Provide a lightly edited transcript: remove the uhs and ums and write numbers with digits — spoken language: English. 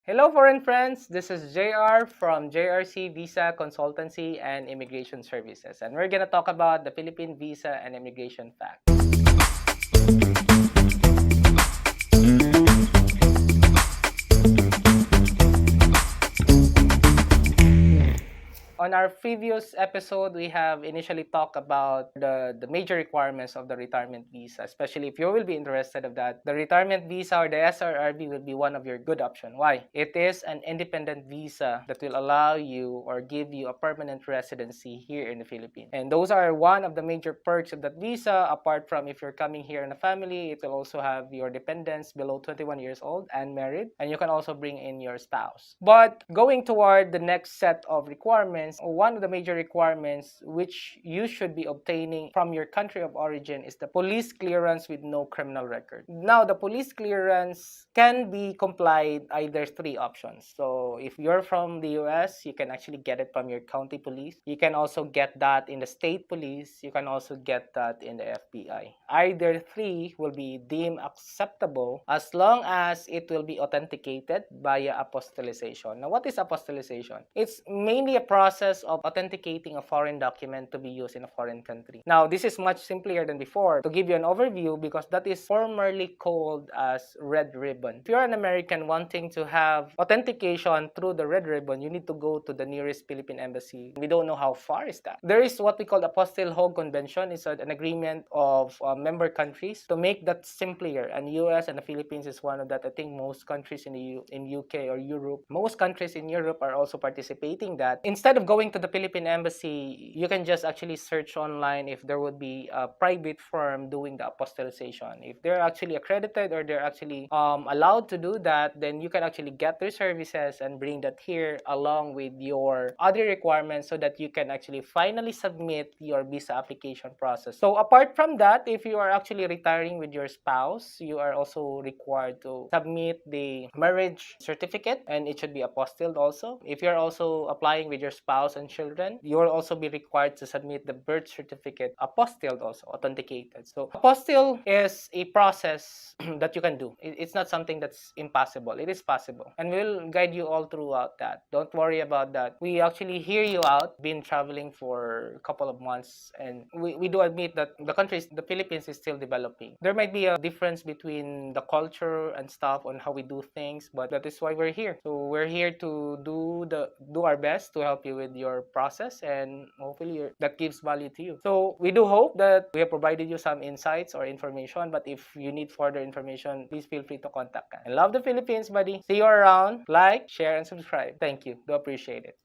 Hello foreign friends, this is JR from JRC Visa Consultancy and Immigration Services, and we're gonna talk about the Philippine Visa and Immigration Fact. On our previous episode, we have initially talked about the major requirements of the retirement visa, especially if you will be interested of that. The retirement visa or the SRRB will be one of your good option. Why? It is an independent visa that will allow you or give you a permanent residency here in the Philippines. And those are one of the major perks of that visa, apart from if you're coming here in a family, it will also have your dependents below 21 years old and married, and you can also bring in your spouse. But going toward the next set of requirements, one of the major requirements which you should be obtaining from your country of origin is the police clearance with no criminal record. Now, the police clearance can be complied either three options. So if you're from the US, you can actually get it from your county police. You can also get that in the state police. You can also get that in the FBI. Either three will be deemed acceptable as long as it will be authenticated via apostillization. Now, what is apostillization? It's mainly a process of authenticating a foreign document to be used in a foreign country. Now, this is much simpler than before. To give you an overview, because that is formerly called as red ribbon. If you're an American wanting to have authentication through the red ribbon, you need to go to the nearest Philippine embassy. We don't know how far is that. There is what we call the Apostille-Hague Convention. It's an agreement of member countries to make that simpler. And US and the Philippines is one of that. I think most countries in UK or Europe, most countries in Europe are also participating that. Instead of going to the Philippine embassy, you can just actually search online if there would be a private firm doing the apostillization. If they're actually accredited or they're actually allowed to do that, then you can actually get their services and bring that here along with your other requirements so that you can actually finally submit your visa application process. So apart from that, if you are actually retiring with your spouse, you are also required to submit the marriage certificate, and it should be apostilled also. If you're also applying with your spouse and children, you will also be required to submit the birth certificate apostilled also, authenticated. So apostille is a process that you can do. It's not something that's impossible. It is possible, and we'll guide you all throughout that. Don't worry about that. We actually hear you out. Been traveling for a couple of months, and we do admit that the Philippines is still developing. There might be a difference between the culture and stuff on how we do things, but that is why we're here. So we're here to do our best to help you with your process, and hopefully that gives value to you. So we do hope that we have provided you some insights or information, but if you need further information, please feel free to contact us. I love the Philippines, buddy. See you around. Like, share, and subscribe. Thank you. Do appreciate it.